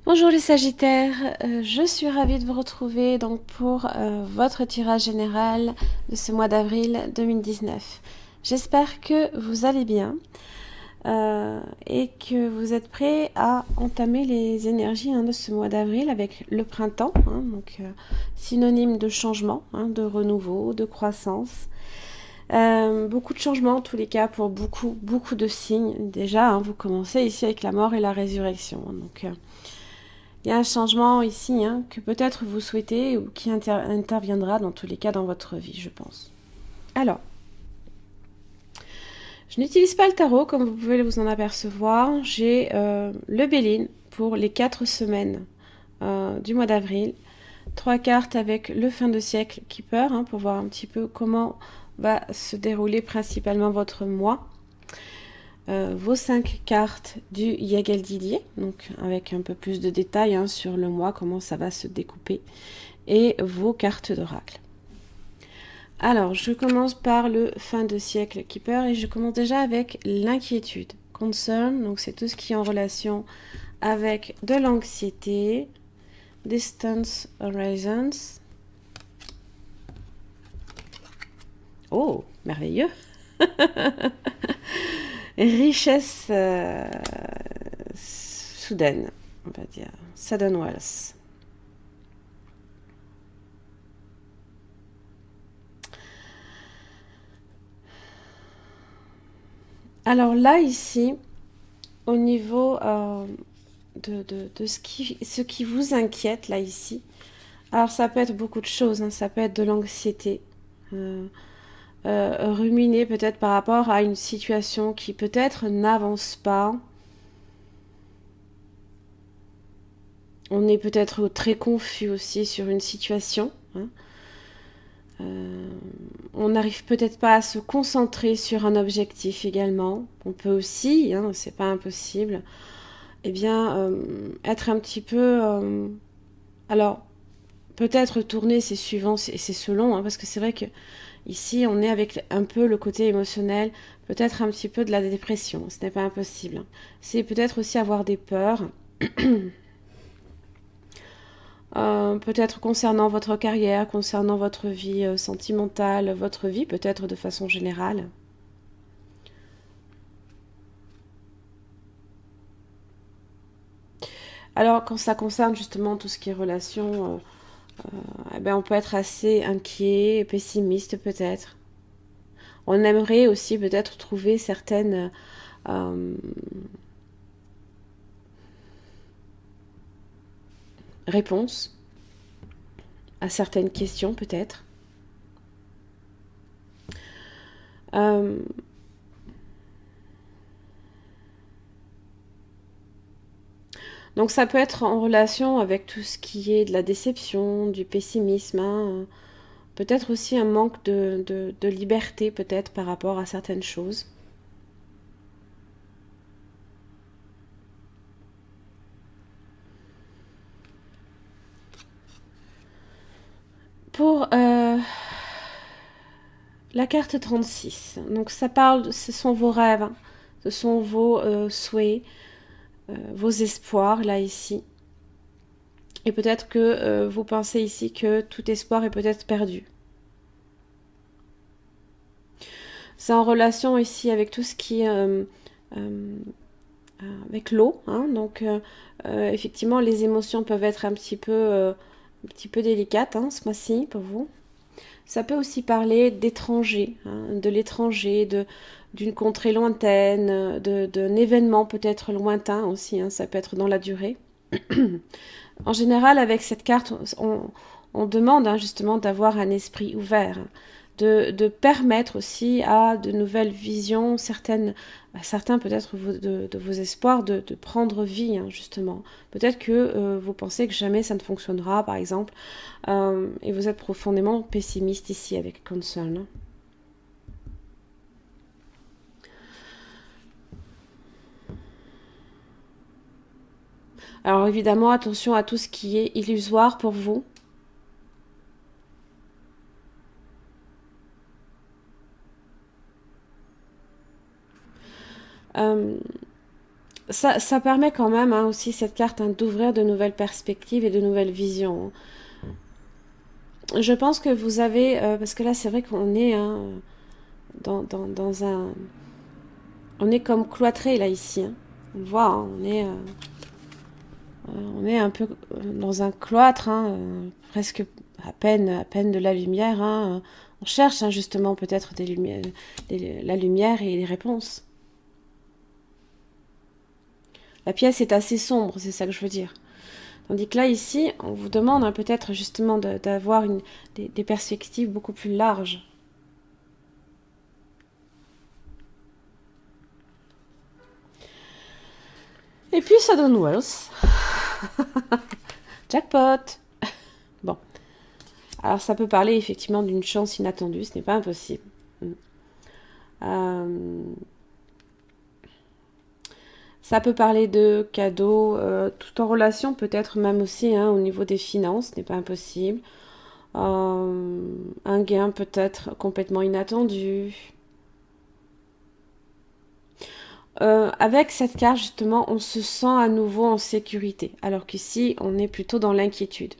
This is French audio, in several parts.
Bonjour les Sagittaires, je suis ravie de vous retrouver donc pour votre tirage général de ce mois d'avril 2019. J'espère que vous allez bien et que vous êtes prêts à entamer les énergies de ce mois d'avril avec le printemps, donc synonyme de changement, de renouveau, de croissance. Beaucoup de changements en tous les cas pour beaucoup de signes. Déjà, vous commencez ici avec la mort et la résurrection. Donc il y a un changement ici que peut-être vous souhaitez ou qui interviendra dans tous les cas dans votre vie, je pense. Alors, je n'utilise pas le tarot comme vous pouvez vous en apercevoir. J'ai le Béline pour les 4 semaines du mois d'avril. 3 cartes avec le fin de siècle Keeper pour voir un petit peu comment va se dérouler principalement votre mois. Vos 5 cartes du Yagel Didier, donc avec un peu plus de détails sur le mois, comment ça va se découper, et vos cartes d'oracle. Alors, je commence par le fin de siècle Keeper et je commence déjà avec l'inquiétude. Concern, donc c'est tout ce qui est en relation avec de l'anxiété. Distance Horizons. Oh, merveilleux. Richesse soudaine, on va dire. Sudden Wealth. Alors là, ici, au niveau de ce qui vous inquiète, là, ici, alors ça peut être beaucoup de choses, ça peut être de l'anxiété, ruminer peut-être par rapport à une situation qui peut-être n'avance pas. On est peut-être très confus aussi sur une situation. On n'arrive peut-être pas à se concentrer sur un objectif également. On peut aussi, c'est pas impossible, être un petit peu... alors, peut-être tourner, c'est suivant, c'est selon, parce que c'est vrai que ici, on est avec un peu le côté émotionnel, peut-être un petit peu de la dépression, ce n'est pas impossible. C'est peut-être aussi avoir des peurs, peut-être concernant votre carrière, concernant votre vie sentimentale, votre vie peut-être de façon générale. Alors, quand ça concerne justement tout ce qui est relation, on peut être assez inquiet, pessimiste peut-être. On aimerait aussi peut-être trouver certaines réponses à certaines questions peut-être. Euh, donc ça peut être en relation avec tout ce qui est de la déception, du pessimisme, peut-être aussi un manque de liberté peut-être par rapport à certaines choses. Pour la carte 36, donc ça parle, ce sont vos rêves, ce sont vos souhaits, vos espoirs là ici. Et peut-être que vous pensez ici que tout espoir est peut-être perdu. C'est en relation ici avec tout ce qui est avec l'eau, donc effectivement les émotions peuvent être un petit peu délicates ce mois-ci pour vous. Ça peut aussi parler d'étrangers, de l'étranger, d'une contrée lointaine, d'un événement peut-être lointain aussi, ça peut être dans la durée. En général, avec cette carte, on demande justement d'avoir un esprit ouvert, de permettre aussi à de nouvelles visions, certains peut-être de vos espoirs, de prendre vie, justement. Peut-être que vous pensez que jamais ça ne fonctionnera, par exemple, et vous êtes profondément pessimiste ici avec Concern. Alors évidemment, attention à tout ce qui est illusoire pour vous. Ça permet quand même hein, aussi cette carte hein, d'ouvrir de nouvelles perspectives et de nouvelles visions. Je pense que vous avez, parce que là c'est vrai qu'on est hein, dans un... On est comme cloîtré là ici. Hein. On le voit, hein, on est un peu dans un cloître, hein, presque à peine de la lumière. Hein. On cherche hein, justement peut-être des lumières, la lumière et les réponses. La pièce est assez sombre, c'est ça que je veux dire. Tandis que là, ici, on vous demande hein, peut-être justement d'avoir des perspectives beaucoup plus larges. Et puis, ça donne Wells. Jackpot. Bon. Alors, ça peut parler effectivement d'une chance inattendue, ce n'est pas impossible. Ça peut parler de cadeaux, tout en relation, peut-être même aussi hein, au niveau des finances, ce n'est pas impossible. Un gain peut-être complètement inattendu. Avec cette carte, justement, on se sent à nouveau en sécurité, alors qu'ici, on est plutôt dans l'inquiétude.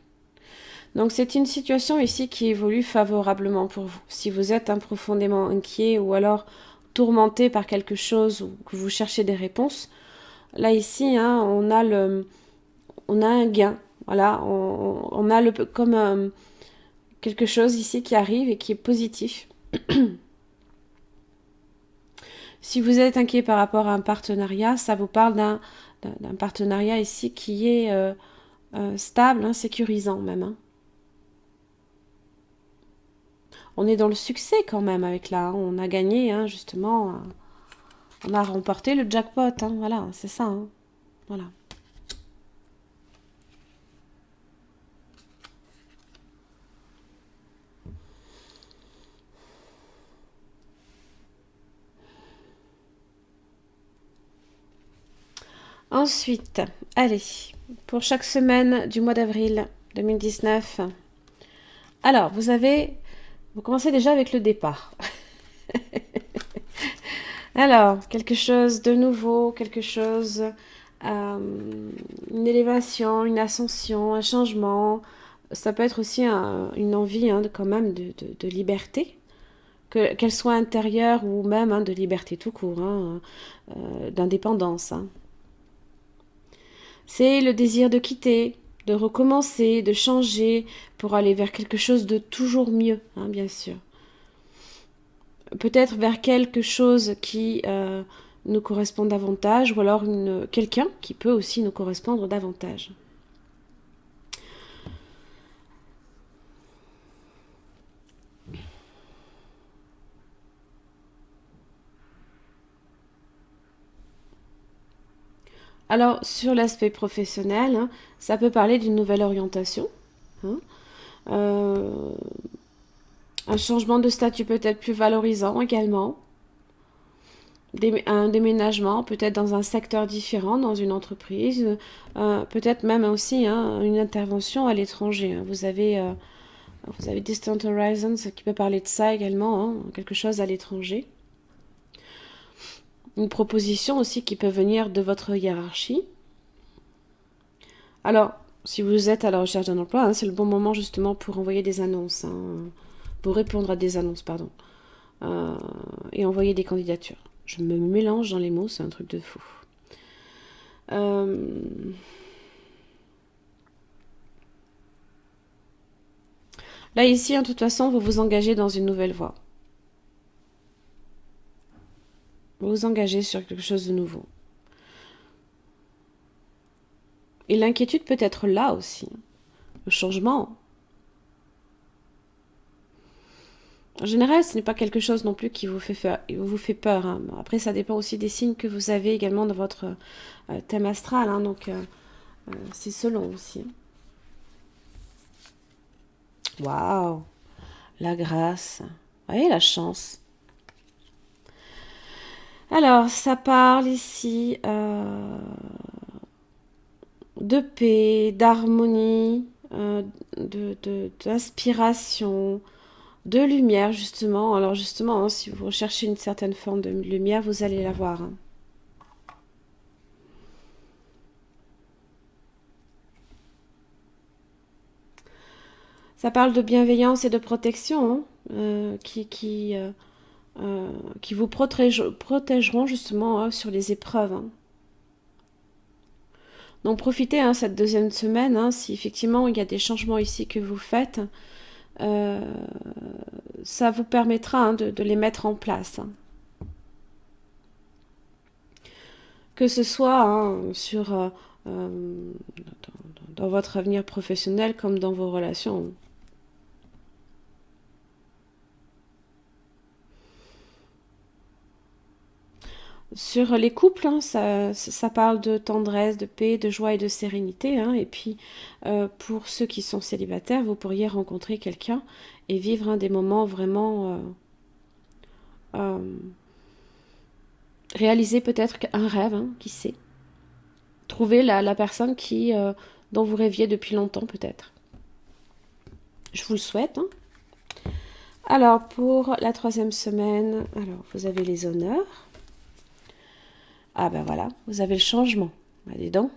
Donc, c'est une situation ici qui évolue favorablement pour vous. Si vous êtes profondément inquiet ou alors tourmenté par quelque chose ou que vous cherchez des réponses, là, ici, hein, on a un gain. Voilà, on a comme quelque chose ici qui arrive et qui est positif. Si vous êtes inquiet par rapport à un partenariat, ça vous parle d'un partenariat ici qui est stable, hein, sécurisant même. Hein. On est dans le succès quand même avec là. Hein. On a gagné, hein, justement. On a remporté le jackpot. Hein, voilà, c'est ça. Hein, voilà. Ensuite, allez, pour chaque semaine du mois d'avril 2019. Alors, vous commencez déjà avec le départ. Alors, quelque chose de nouveau, quelque chose, une élévation, une ascension, un changement. Ça peut être aussi une envie hein, quand même de liberté, qu'elle soit intérieure ou même hein, de liberté tout court, hein, d'indépendance. Hein. C'est le désir de quitter, de recommencer, de changer pour aller vers quelque chose de toujours mieux, hein, bien sûr. Peut-être vers quelque chose qui nous correspond davantage ou alors quelqu'un qui peut aussi nous correspondre davantage. Alors, sur l'aspect professionnel, hein, ça peut parler d'une nouvelle orientation. Hein, euh, un changement de statut peut-être plus valorisant également. Un déménagement, peut-être dans un secteur différent, dans une entreprise, peut-être même aussi hein, une intervention à l'étranger. Hein. Vous avez Distant Horizons qui peut parler de ça également, hein, quelque chose à l'étranger. Une proposition aussi qui peut venir de votre hiérarchie. Alors, si vous êtes à la recherche d'un emploi, hein, c'est le bon moment justement pour envoyer des annonces, hein, pour répondre à des annonces, pardon, et envoyer des candidatures. Je me mélange dans les mots, c'est un truc de fou. Là, ici, de toute façon, vous vous engagez dans une nouvelle voie. Vous vous engagez sur quelque chose de nouveau. Et l'inquiétude peut être là aussi. Le changement. En général, ce n'est pas quelque chose non plus qui vous fait peur. Hein. Après, ça dépend aussi des signes que vous avez également dans votre thème astral. Hein, donc, c'est selon aussi. Waouh! La grâce. Vous voyez, la chance. Alors, ça parle ici de paix, d'harmonie, d'inspiration, de lumière, justement. Alors, justement, hein, si vous recherchez une certaine forme de lumière, vous allez la voir. Hein. Ça parle de bienveillance et de protection, hein, qui vous protégeront justement hein, sur les épreuves. Hein. Donc profitez hein, cette deuxième semaine, hein, si effectivement il y a des changements ici que vous faites, euh, ça vous permettra hein, de les mettre en place. Hein. Que ce soit hein, dans votre avenir professionnel comme dans vos relations. Sur les couples, hein, ça parle de tendresse, de paix, de joie et de sérénité. Hein, et puis, pour ceux qui sont célibataires, vous pourriez rencontrer quelqu'un et vivre hein, des moments vraiment... euh, réaliser peut-être un rêve, hein, qui sait. Trouver la personne dont vous rêviez depuis longtemps peut-être. Je vous le souhaite. Hein. Alors, pour la troisième semaine, alors vous avez les honneurs. Ah ben voilà, vous avez le changement. Allez donc.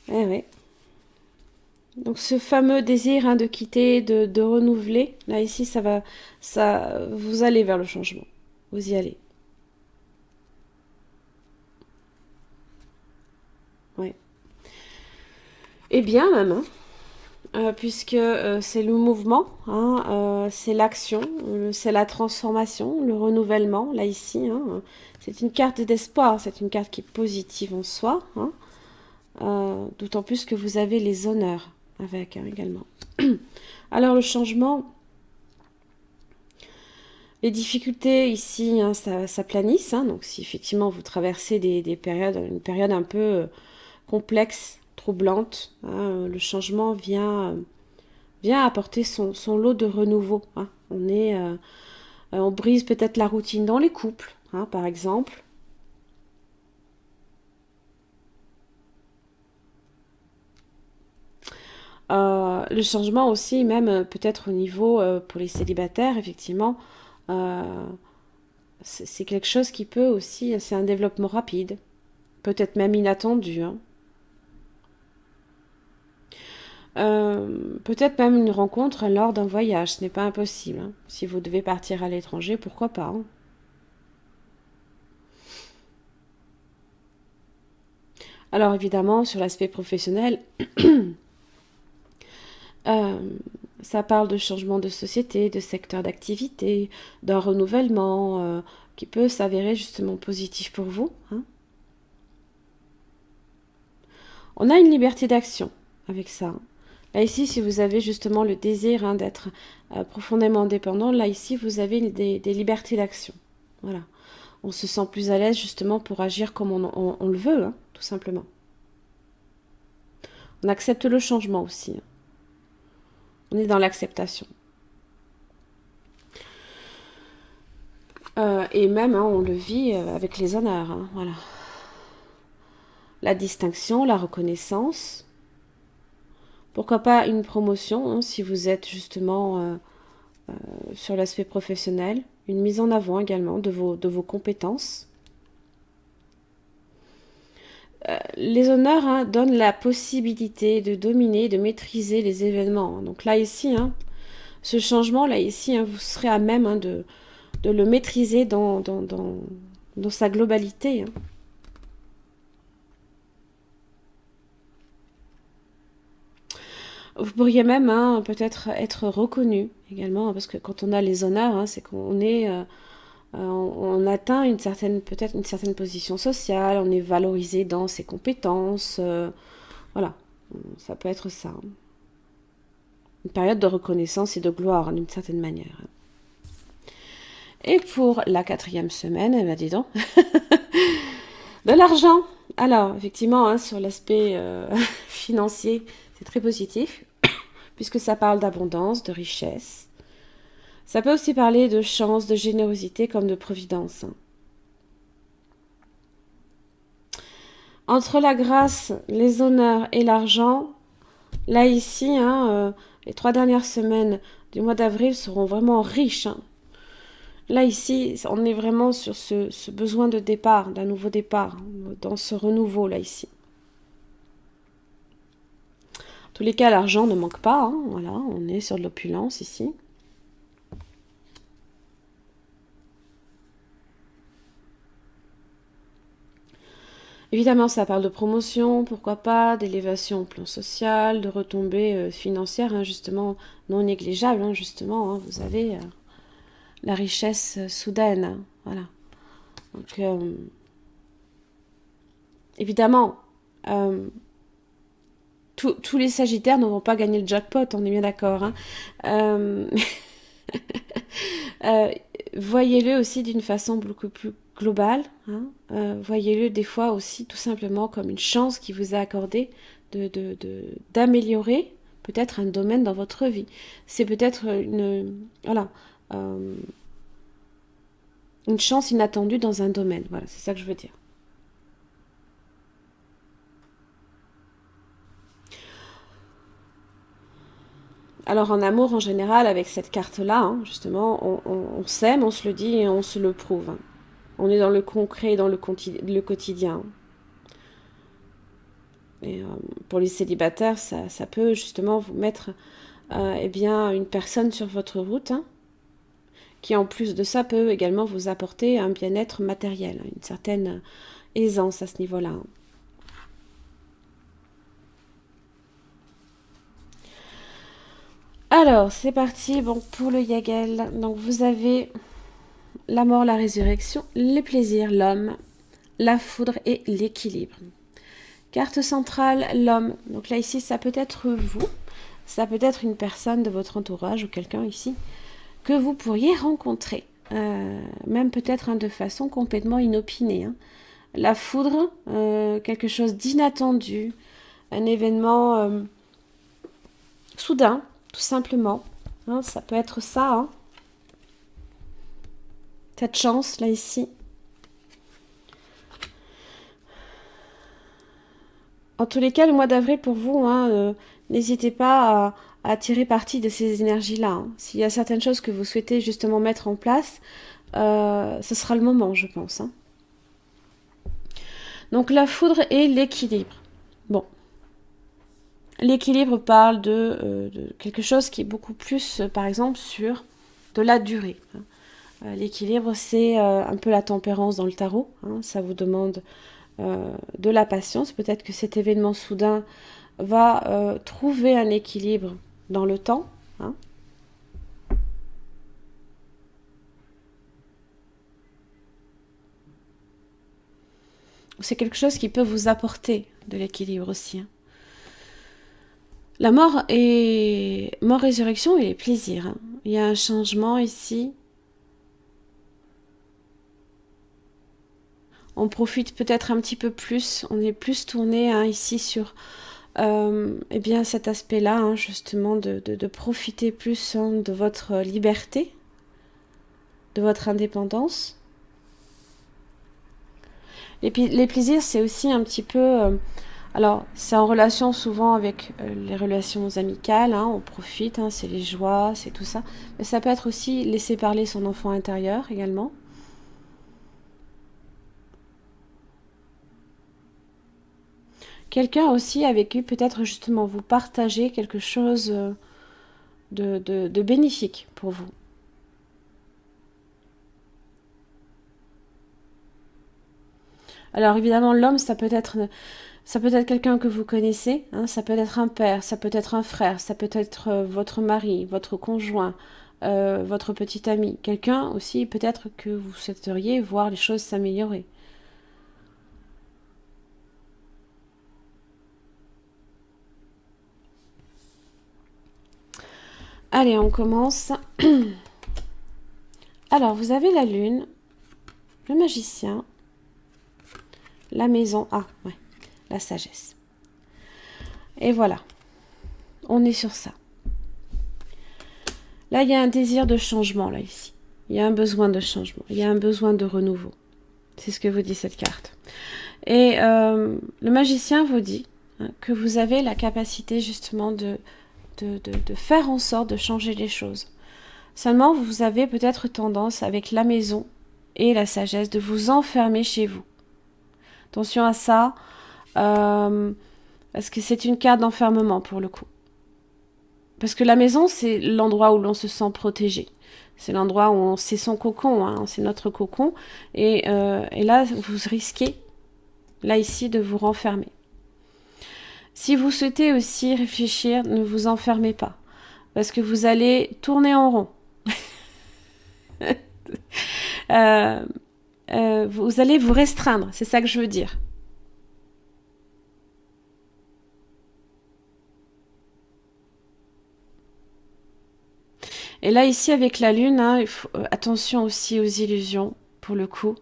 Eh oui. Donc ce fameux désir hein, de quitter, de renouveler, là ici vous allez vers le changement. Vous y allez. Ouais. Et bien même, hein, puisque c'est le mouvement, hein, c'est l'action, c'est la transformation, le renouvellement, là ici. Hein, c'est une carte d'espoir, c'est une carte qui est positive en soi. Hein, d'autant plus que vous avez les honneurs avec hein, également. Alors le changement, les difficultés ici, hein, ça planisse. Hein, donc si effectivement vous traversez des périodes, une période un peu complexe, troublante, hein, le changement vient apporter son lot de renouveau. Hein. On brise peut-être la routine dans les couples, hein, par exemple. Le changement aussi, même peut-être au niveau pour les célibataires, effectivement, euh, c'est quelque chose qui peut aussi, c'est un développement rapide, peut-être même inattendu. Hein. Peut-être même une rencontre lors d'un voyage, ce n'est pas impossible. Hein. Si vous devez partir à l'étranger, pourquoi pas. Hein. Alors évidemment, sur l'aspect professionnel, euh, ça parle de changement de société, de secteur d'activité, d'un renouvellement qui peut s'avérer justement positif pour vous. Hein. On a une liberté d'action avec ça. Hein. Là ici, si vous avez justement le désir hein, d'être profondément indépendant, là ici, vous avez des libertés d'action. Voilà. On se sent plus à l'aise justement pour agir comme on le veut, hein, tout simplement. On accepte le changement aussi. Hein. On est dans l'acceptation. Et même, hein, on le vit avec les honneurs. Hein, voilà. La distinction, la reconnaissance. Pourquoi pas une promotion, hein, si vous êtes justement sur l'aspect professionnel. Une mise en avant également de vos compétences. Les honneurs hein, donnent la possibilité de dominer, de maîtriser les événements. Donc là, ici, hein, ce changement, là, ici, hein, vous serez à même hein, de le maîtriser dans sa globalité. Hein. Vous pourriez même hein, peut-être être reconnu également, parce que quand on a les honneurs, hein, c'est qu'on est, on atteint peut-être une certaine position sociale, on est valorisé dans ses compétences, voilà, ça peut être ça. Hein. Une période de reconnaissance et de gloire, hein, d'une certaine manière. Et pour la quatrième semaine, eh ben dis donc, de l'argent. Alors, effectivement, hein, sur l'aspect financier, c'est très positif, puisque ça parle d'abondance, de richesse. Ça peut aussi parler de chance, de générosité, comme de providence. Hein. Entre la grâce, les honneurs et l'argent, là ici, hein, les 3 dernières semaines du mois d'avril seront vraiment riches. Hein. Là ici, on est vraiment sur ce besoin de départ, d'un nouveau départ, dans ce renouveau là ici. En tous les cas, l'argent ne manque pas, hein, voilà, on est sur de l'opulence ici. Évidemment, ça parle de promotion, pourquoi pas, d'élévation au plan social, de retombées financières, hein, justement, non négligeables, hein, justement, hein, vous avez la richesse soudaine, hein, voilà. Donc, évidemment, tous les Sagittaires ne vont pas gagner le jackpot, on est bien d'accord, hein. Euh, voyez-le aussi d'une façon beaucoup plus globale, hein. Voyez-le des fois aussi tout simplement comme une chance qui vous est accordée d'améliorer peut-être un domaine dans votre vie. C'est peut-être voilà, euh, une chance inattendue dans un domaine. Voilà, c'est ça que je veux dire. Alors en amour en général, avec cette carte-là, hein, justement, on s'aime, on se le dit et on se le prouve, hein. On est dans le concret, dans le quotidien. Et pour les célibataires, ça peut justement vous mettre eh bien, une personne sur votre route, hein, qui en plus de ça peut également vous apporter un bien-être matériel, une certaine aisance à ce niveau-là, hein. Alors, c'est parti, bon, pour le Yagel. Donc, vous avez la mort, la résurrection, les plaisirs, l'homme, la foudre et l'équilibre. Carte centrale, l'homme. Donc là, ici, ça peut être vous, ça peut être une personne de votre entourage ou quelqu'un ici que vous pourriez rencontrer, même peut-être de façon complètement inopinée, hein. La foudre, quelque chose d'inattendu, un événement soudain, tout simplement, hein, ça peut être ça, hein. Cette chance là ici. En tous les cas, le mois d'avril pour vous, hein, n'hésitez pas à tirer parti de ces énergies-là, hein. S'il y a certaines choses que vous souhaitez justement mettre en place, ce sera le moment, je pense, hein. Donc la foudre et l'équilibre. Bon. L'équilibre parle de quelque chose qui est beaucoup plus, par exemple, sur de la durée, hein. L'équilibre, c'est un peu la tempérance dans le tarot, hein. Ça vous demande de la patience. Peut-être que cet événement soudain va trouver un équilibre dans le temps, hein. C'est quelque chose qui peut vous apporter de l'équilibre aussi, hein. La mort et résurrection et les plaisirs, hein. Il y a un changement ici. On profite peut-être un petit peu plus. On est plus tourné, hein, ici sur eh bien cet aspect-là, hein, justement de profiter plus, hein, de votre liberté, de votre indépendance. Les plaisirs, c'est aussi un petit peu... alors, c'est en relation souvent avec les relations amicales, hein, on profite, hein, c'est les joies, c'est tout ça. Mais ça peut être aussi laisser parler son enfant intérieur également. Quelqu'un aussi avec qui peut-être justement vous partagez quelque chose de bénéfique pour vous. Alors évidemment, l'homme, ça peut être quelqu'un que vous connaissez, hein, ça peut être un père, ça peut être un frère, ça peut être votre mari, votre conjoint, votre petit ami. Quelqu'un aussi peut-être que vous souhaiteriez voir les choses s'améliorer. Allez, on commence. Alors, vous avez la lune, le magicien, la maison, ah ouais, la sagesse. Et voilà, on est sur ça. Là, il y a un désir de changement, là, ici. Il y a un besoin de changement, il y a un besoin de renouveau. C'est ce que vous dit cette carte. Et le magicien vous dit, hein, que vous avez la capacité justement de faire en sorte de changer les choses. Seulement, vous avez peut-être tendance, avec la maison et la sagesse, de vous enfermer chez vous. Attention à ça, parce que c'est une carte d'enfermement pour le coup. Parce que la maison, c'est l'endroit où l'on se sent protégé. C'est l'endroit où c'est son cocon, hein, c'est notre cocon. Et là, vous risquez, là, ici, de vous renfermer. Si vous souhaitez aussi réfléchir, ne vous enfermez pas. Parce que vous allez tourner en rond. Vous allez vous restreindre, c'est ça que je veux dire. Et là, ici, avec la lune, hein, il faut, attention aussi aux illusions, pour le coup.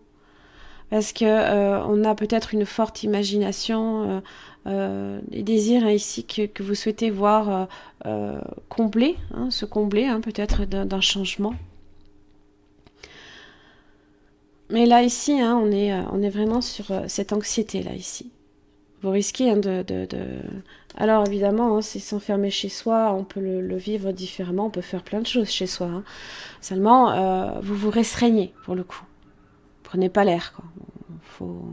Parce que on a peut-être une forte imagination, des désirs hein, ici que vous souhaitez voir combler, hein, se combler hein, peut-être d'un changement. Mais là, ici, hein, on est vraiment sur cette anxiété, là, ici. Vous risquez hein, Alors, évidemment, hein, c'est s'enfermer chez soi, on peut le vivre différemment, on peut faire plein de choses chez soi. Hein. Seulement, vous vous restreignez, pour le coup. Prenez pas l'air, quoi. Faut...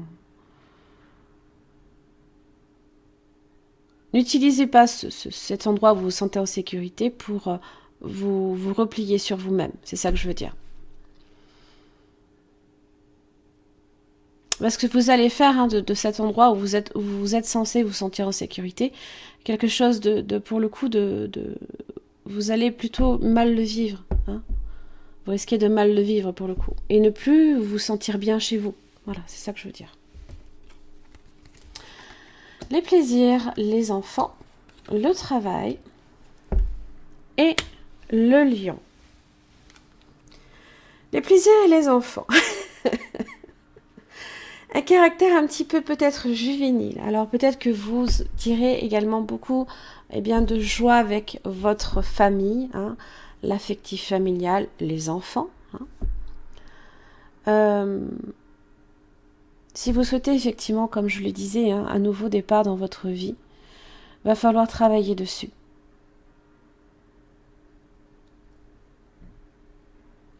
N'utilisez pas cet endroit où vous vous sentez en sécurité pour vous replier sur vous-même. C'est ça que je veux dire. Parce que vous allez faire hein, de cet endroit où vous êtes censé vous sentir en sécurité, quelque chose pour le coup, vous allez plutôt mal le vivre. Hein. Vous risquez de mal le vivre pour le coup. Et ne plus vous sentir bien chez vous. Voilà, c'est ça que je veux dire. Les plaisirs, les enfants, le travail et le lion. Les plaisirs et les enfants. Un caractère un petit peu peut-être juvénile. Alors peut-être que vous tirez également beaucoup de joie avec votre famille, hein, l'affectif familial, les enfants. Hein. Si vous souhaitez effectivement, comme je le disais, hein, un nouveau départ dans votre vie, va falloir travailler dessus.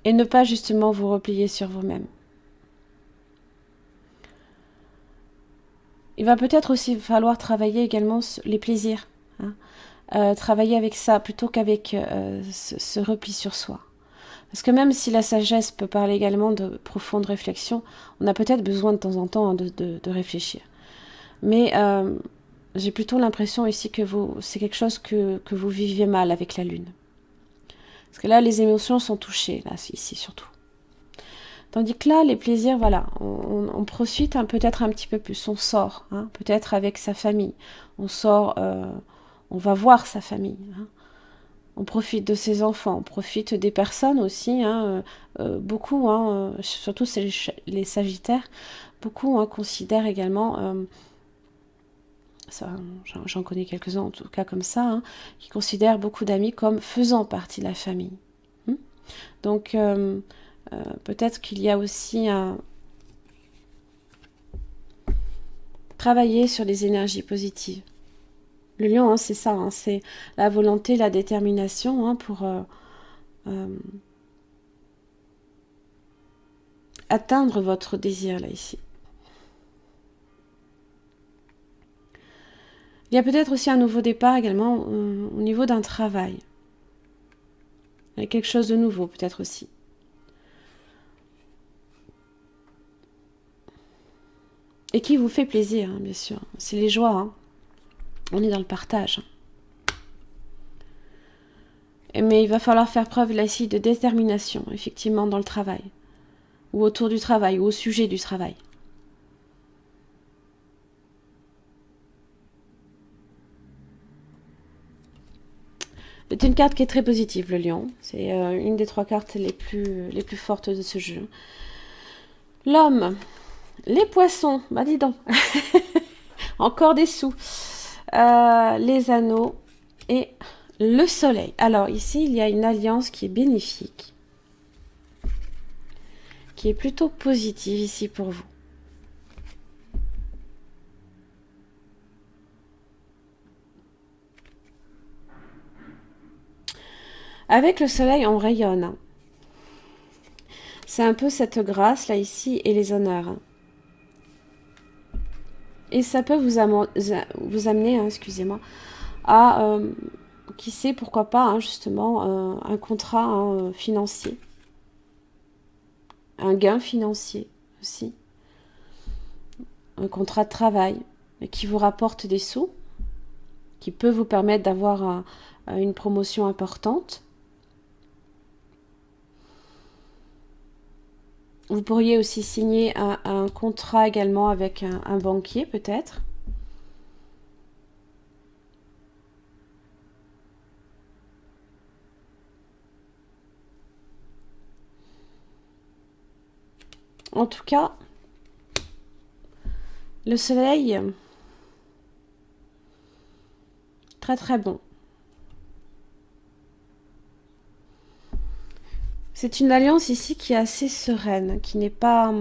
Et ne pas justement vous replier sur vous-même. Il va peut-être aussi falloir travailler également les plaisirs. Hein. Travailler avec ça plutôt qu'avec ce repli sur soi. Parce que même si la sagesse peut parler également de profonde réflexion, on a peut-être besoin de temps en temps de réfléchir. Mais j'ai plutôt l'impression ici que c'est quelque chose que vous viviez mal avec la lune. Parce que là, les émotions sont touchées, là, ici surtout. Tandis que là, les plaisirs, voilà, on profite peut-être un petit peu plus, on sort, hein, peut-être avec sa famille, on sort, on va voir sa famille, hein. On profite de ses enfants, on profite des personnes aussi, hein, beaucoup, hein, surtout les Sagittaires, beaucoup hein, considèrent également, j'en connais quelques-uns en tout cas comme ça, hein, qui considèrent beaucoup d'amis comme faisant partie de la famille. Donc, peut-être qu'il y a aussi travailler sur les énergies positives. Le lion, hein, c'est ça, hein, c'est la volonté, la détermination hein, pour atteindre votre désir, là, ici. Il y a peut-être aussi un nouveau départ également au niveau d'un travail. Il y a quelque chose de nouveau, peut-être aussi. Et qui vous fait plaisir, hein, bien sûr. C'est les joies, hein. On est dans le partage. Mais il va falloir faire preuve là ici de détermination, effectivement, dans le travail. Ou autour du travail, ou au sujet du travail. C'est une carte qui est très positive, le lion. C'est une des 3 cartes les plus fortes de ce jeu. L'homme. Les poissons. Bah dis donc. Encore des sous. Les anneaux. Et le soleil. Alors ici, il y a une alliance qui est bénéfique. Qui est plutôt positive ici pour vous. Avec le soleil, on rayonne. C'est un peu cette grâce, là, ici, et les honneurs. Et ça peut vous amener, hein, excusez-moi, à qui sait, pourquoi pas, hein, justement, un contrat hein, financier. Un gain financier aussi. Un contrat de travail qui vous rapporte des sous, qui peut vous permettre d'avoir une promotion importante. Vous pourriez aussi signer un contrat également avec un banquier peut-être. En tout cas, le soleil, très très bon. C'est une alliance ici qui est assez sereine, qui n'est pas,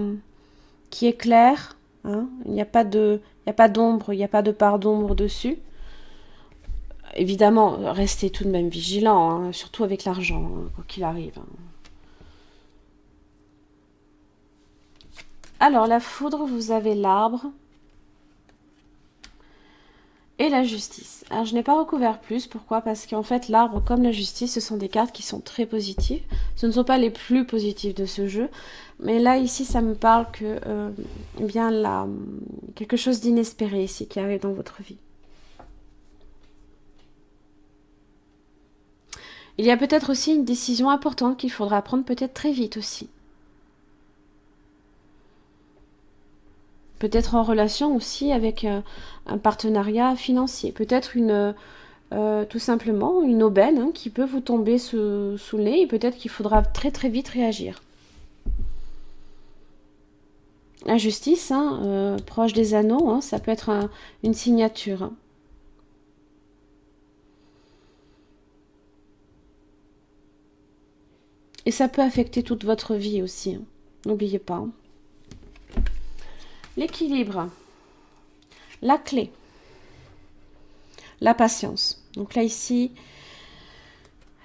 qui est claire. Hein. Il n'y a pas d'ombre, il n'y a pas de part d'ombre dessus. Évidemment, restez tout de même vigilant, hein, surtout avec l'argent, hein, quoi qu'il arrive. Hein. Alors, la foudre, vous avez l'arbre et la justice. Alors, je n'ai pas recouvert plus. Pourquoi? Parce qu'en fait, l'arbre comme la justice, ce sont des cartes qui sont très positives. Ce ne sont pas les plus positives de ce jeu. Mais là, ici, ça me parle que, eh bien, là, quelque chose d'inespéré ici qui arrive dans votre vie. Il y a peut-être aussi une décision importante qu'il faudra prendre peut-être très vite aussi. Peut-être en relation aussi avec un partenariat financier. Peut-être tout simplement une aubaine hein, qui peut vous tomber sous le nez et peut-être qu'il faudra très très vite réagir. La justice, hein, proche des anneaux, hein, ça peut être une signature. Hein. Et ça peut affecter toute votre vie aussi. Hein. N'oubliez pas. Hein. L'équilibre. La clé. La patience. Donc là, ici,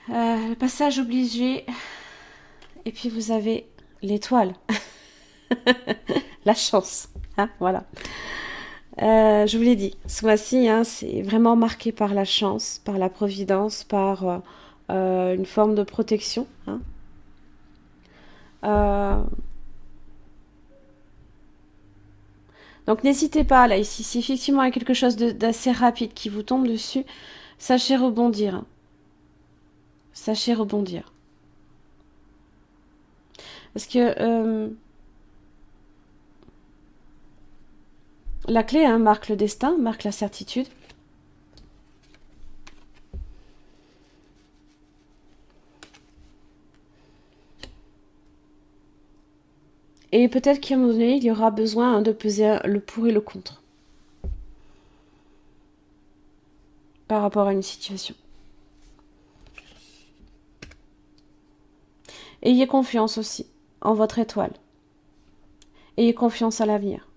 le passage obligé. Et puis, vous avez l'étoile. La chance. Hein, voilà. Je vous l'ai dit, ce mois-ci, hein, c'est vraiment marqué par la chance, par la providence, par une forme de protection. Hein. Donc n'hésitez pas, là, ici, si effectivement il y a quelque chose d'assez rapide qui vous tombe dessus, sachez rebondir. Hein. Sachez rebondir. Parce que la clé hein, marque le destin, marque la certitude. Et peut-être qu'à un moment donné, il y aura besoin hein, de peser le pour et le contre. Par rapport à une situation. Ayez confiance aussi en votre étoile. Ayez confiance à l'avenir.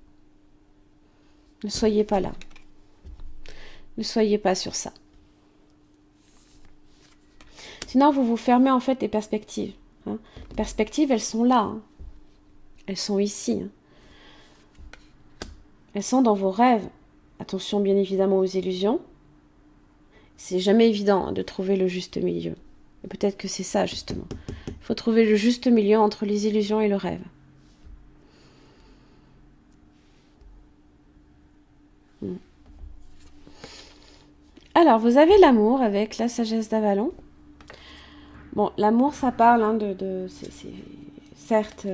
Ne soyez pas là. Ne soyez pas sur ça. Sinon, vous vous fermez en fait des perspectives. Hein. Les perspectives, elles sont là. Hein. Elles sont ici. Hein. Elles sont dans vos rêves. Attention bien évidemment aux illusions. C'est jamais évident hein, de trouver le juste milieu. Et peut-être que c'est ça justement. Il faut trouver le juste milieu entre les illusions et le rêve. Alors, vous avez l'amour avec la sagesse d'Avalon. Bon, l'amour, ça parle hein, c'est certes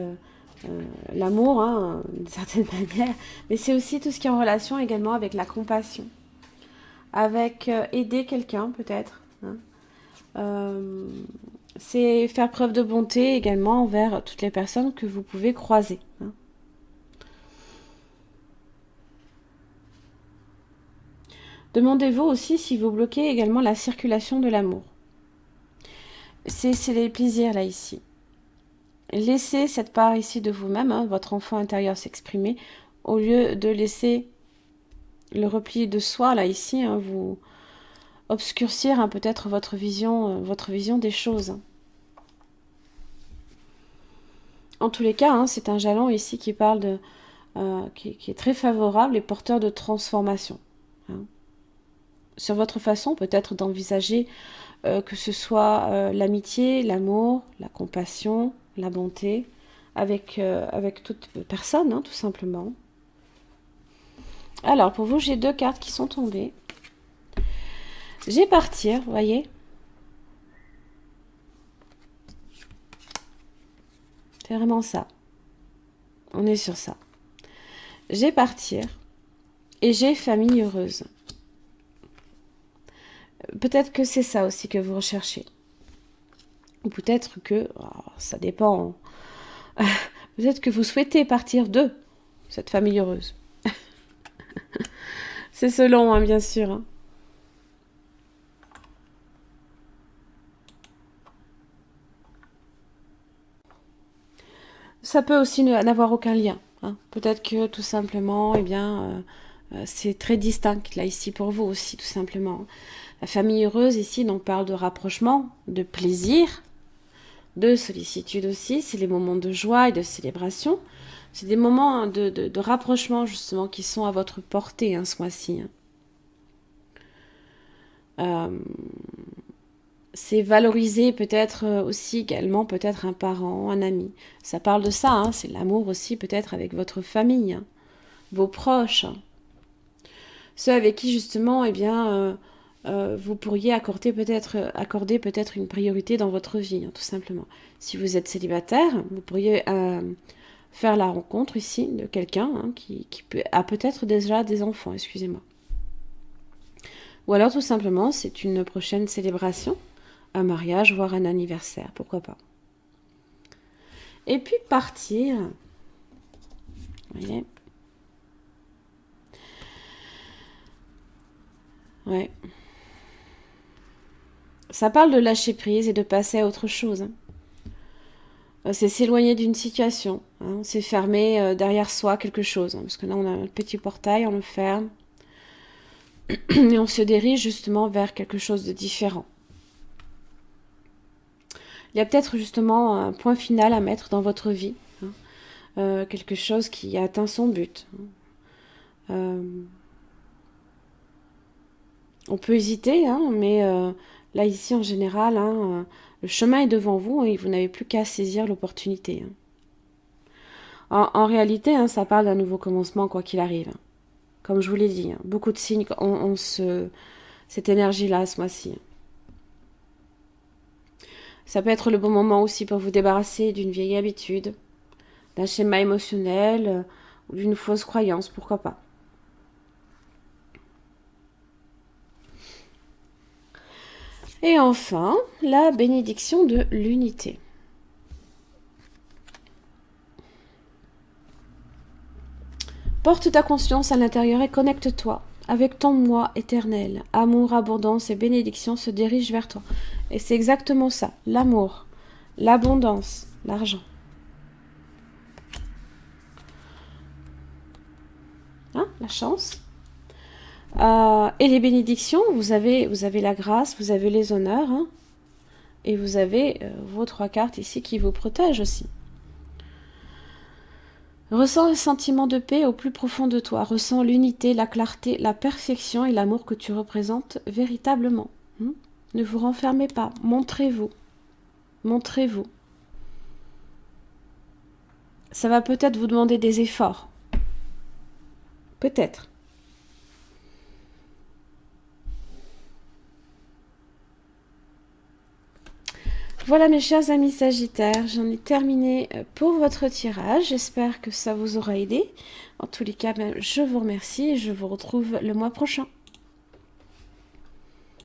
l'amour, hein, d'une certaine manière, mais c'est aussi tout ce qui est en relation également avec la compassion. Avec aider quelqu'un, peut-être. Hein. C'est faire preuve de bonté également envers toutes les personnes que vous pouvez croiser. Hein. Demandez-vous aussi si vous bloquez également la circulation de l'amour. C'est les plaisirs là ici. Laissez cette part ici de vous-même, hein, votre enfant intérieur s'exprimer, au lieu de laisser le repli de soi là ici, hein, vous obscurcir hein, peut-être votre vision des choses. En tous les cas, hein, c'est un jalon ici qui parle de qui est très favorable et porteur de transformation. Hein. sur votre façon peut-être d'envisager que ce soit l'amitié, l'amour, la compassion, la bonté, avec toute personne, hein, tout simplement. Alors, pour vous, j'ai 2 cartes qui sont tombées. J'ai partir, vous voyez. C'est vraiment ça. On est sur ça. J'ai partir et j'ai famille heureuse. Peut-être que c'est ça aussi que vous recherchez. Ou peut-être que, ça dépend, peut-être que vous souhaitez partir de cette famille heureuse. C'est selon, hein, bien sûr. Hein. Ça peut aussi n'avoir aucun lien. Hein. Peut-être que tout simplement, eh bien, c'est très distinct là ici pour vous aussi, tout simplement. La famille heureuse ici, on parle de rapprochement, de plaisir, de sollicitude aussi. C'est les moments de joie et de célébration. C'est des moments de rapprochement justement qui sont à votre portée hein, ce mois-ci. Hein. C'est valoriser peut-être aussi également peut-être un parent, un ami. Ça parle de ça, hein, c'est l'amour aussi peut-être avec votre famille, hein, vos proches, hein. Ceux avec qui justement, eh bien, vous pourriez accorder peut-être une priorité dans votre vie, hein, tout simplement. Si vous êtes célibataire, vous pourriez faire la rencontre ici de quelqu'un hein, qui a peut-être déjà des enfants, excusez-moi. Ou alors tout simplement, c'est une prochaine célébration, un mariage, voire un anniversaire, pourquoi pas. Et puis partir. Vous voyez ? Ouais. Ça parle de lâcher prise et de passer à autre chose. Hein. C'est s'éloigner d'une situation. Hein. C'est fermer derrière soi quelque chose. Hein. Parce que là, on a un petit portail, on le ferme. Et on se dirige justement vers quelque chose de différent. Il y a peut-être justement un point final à mettre dans votre vie. Hein. Quelque chose qui a atteint son but. On peut hésiter, hein, mais là ici en général, hein, le chemin est devant vous et vous n'avez plus qu'à saisir l'opportunité. Hein. En réalité, hein, ça parle d'un nouveau commencement quoi qu'il arrive. Hein. Comme je vous l'ai dit, hein, beaucoup de signes ont cette énergie-là ce mois-ci. Ça peut être le bon moment aussi pour vous débarrasser d'une vieille habitude, d'un schéma émotionnel ou d'une fausse croyance, pourquoi pas. Et enfin, la bénédiction de l'unité. Porte ta conscience à l'intérieur et connecte-toi avec ton moi éternel. Amour, abondance et bénédiction se dirigent vers toi. Et c'est exactement ça, l'amour, l'abondance, l'argent. Hein, la chance. Et les bénédictions, vous avez la grâce, vous avez les honneurs, hein, et vous avez vos 3 cartes ici qui vous protègent aussi. Ressens le sentiment de paix au plus profond de toi. Ressens l'unité, la clarté, la perfection et l'amour que tu représentes véritablement. Ne vous renfermez pas. Montrez-vous. Montrez-vous. Ça va peut-être vous demander des efforts. Peut-être. Voilà mes chers amis Sagittaires, j'en ai terminé pour votre tirage. J'espère que ça vous aura aidé. En tous les cas, je vous remercie et je vous retrouve le mois prochain.